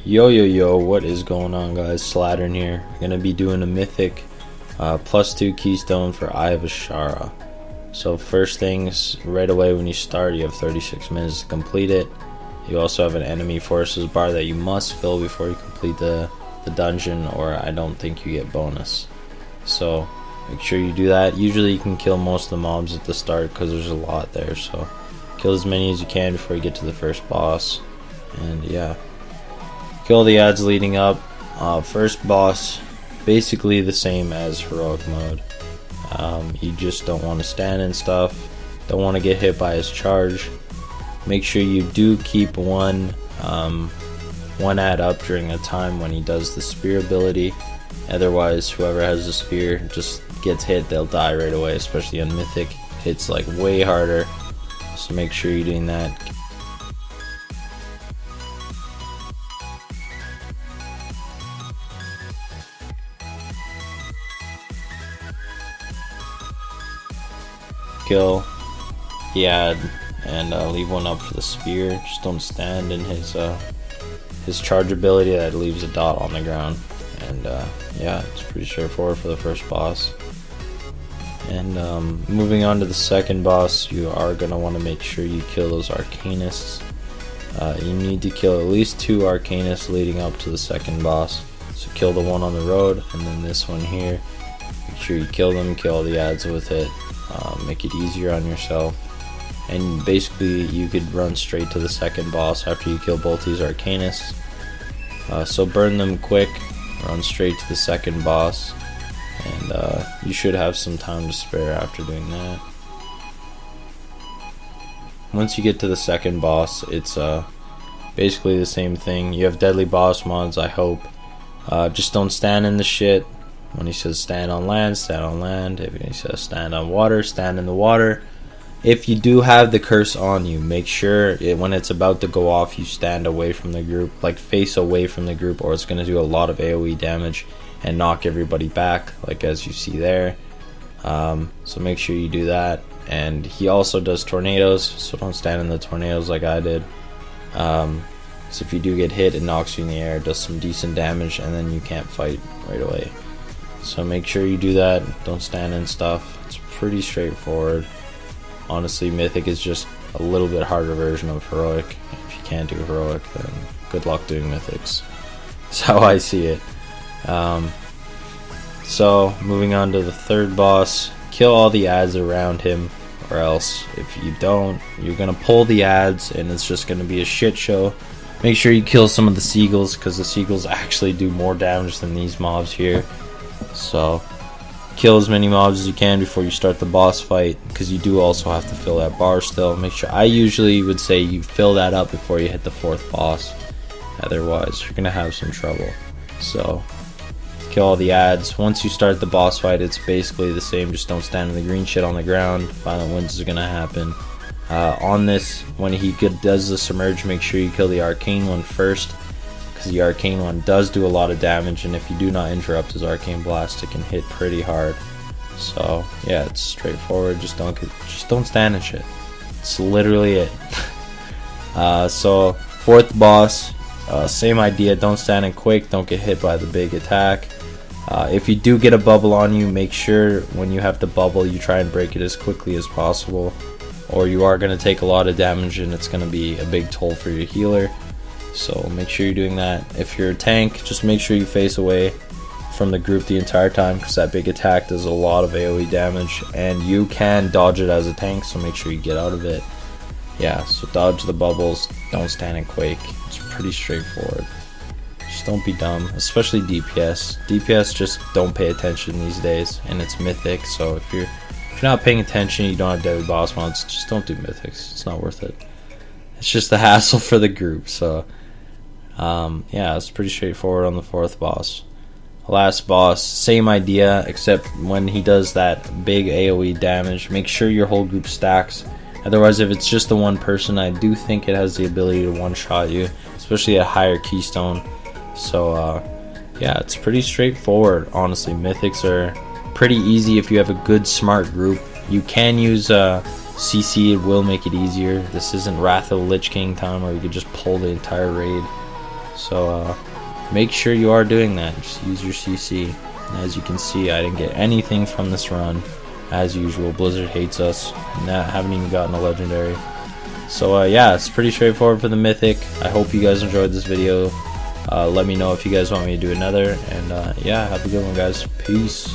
Yo, what is going on, guys? Slattern here. I'm gonna be doing a mythic +2 keystone for Eye of Azshara. So first things, right away when you start, you have 36 minutes to complete it. You also have an enemy forces bar that you must fill before you complete the dungeon, or I don't think you get bonus. So make sure you do that. Usually you can kill most of the mobs at the start because there's a lot there, so kill as many as you can before you get to the first boss. And yeah, kill the ads leading up. First boss, basically the same as heroic mode. You just don't want to stand and stuff, don't want to get hit by his charge. Make sure you do keep one ad up during a time when he does the spear ability, otherwise whoever has the spear just gets hit, they'll die right away, especially on mythic. It's like way harder, so make sure you're doing that. Kill the ad and leave one up for the spear. Just don't stand in his charge ability that leaves a dot on the ground. And yeah, it's pretty straightforward for the first boss. And moving on to the second boss, you are going to want to make sure you kill those arcanists. You need to kill at least 2 arcanists leading up to the second boss. So kill the one on the road and then this one here. Make sure you kill them, kill all the ads with it. Make it easier on yourself, and basically you could run straight to the second boss after you kill both these arcanists. So burn them quick, run straight to the second boss, and you should have some time to spare after doing that. Once you get to the second boss, it's basically the same thing. You have deadly boss mods, I hope. Just don't stand in the shit. When he says stand on land, stand on land. If he says stand on water, stand in the water. If you do have the curse on you, make sure when it's about to go off, you stand away from the group, like face away from the group, or it's going to do a lot of AoE damage and knock everybody back, like as you see there. So make sure you do that. And he also does tornadoes, so don't stand in the tornadoes like I did. So if you do get hit, it knocks you in the air, does some decent damage, and then you can't fight right away. So make sure you do that, don't stand in stuff. It's pretty straightforward. Honestly, mythic is just a little bit harder version of heroic. If you can't do heroic, then good luck doing mythics. That's how I see it. So moving on to the third boss, kill all the ads around him, or else if you don't, you're gonna pull the ads and it's just gonna be a shit show. Make sure you kill some of the seagulls, because the seagulls actually do more damage than these mobs here. So kill as many mobs as you can before you start the boss fight, because you do also have to fill that bar still. Make sure, I usually would say you fill that up before you hit the 4th boss, otherwise you're gonna have some trouble. So kill all the ads. Once you start the boss fight, it's basically the same, just don't stand in the green shit on the ground. Violent winds is gonna happen. On this, when he does the submerge, make sure you kill the arcane one first, because the arcane one does do a lot of damage, and if you do not interrupt his arcane blast, it can hit pretty hard. So yeah, it's straightforward. Just don't stand in shit. It's literally it. So 4th boss, same idea. Don't stand in quake, don't get hit by the big attack. If you do get a bubble on you, make sure when you have the bubble you try and break it as quickly as possible, or you are going to take a lot of damage and it's going to be a big toll for your healer. So make sure you're doing that. If you're a tank, just make sure you face away from the group the entire time, because that big attack does a lot of AoE damage and you can dodge it as a tank, so make sure you get out of it. Yeah, so dodge the bubbles, don't stand in quake. It's pretty straightforward. Just don't be dumb, especially DPS. DPS just don't pay attention these days, and it's mythic, so if you're not paying attention, you don't have deadly boss mods, just don't do mythics. It's not worth it. It's just a hassle for the group. So yeah, it's pretty straightforward on the 4th boss. Last boss, same idea, except when he does that big AoE damage, make sure your whole group stacks. Otherwise, if it's just the one person, I do think it has the ability to one-shot you, especially at higher keystone. So yeah, it's pretty straightforward. Honestly, mythics are pretty easy if you have a good smart group. You can use CC, it will make it easier. This isn't Wrath of the Lich King time where you could just pull the entire raid. So make sure you are doing that. Just use your CC. As you can see, I didn't get anything from this run. As usual, Blizzard hates us, and I haven't even gotten a legendary. So yeah, it's pretty straightforward for the Mythic. I hope you guys enjoyed this video. Let me know if you guys want me to do another, and yeah, have a good one, guys. Peace.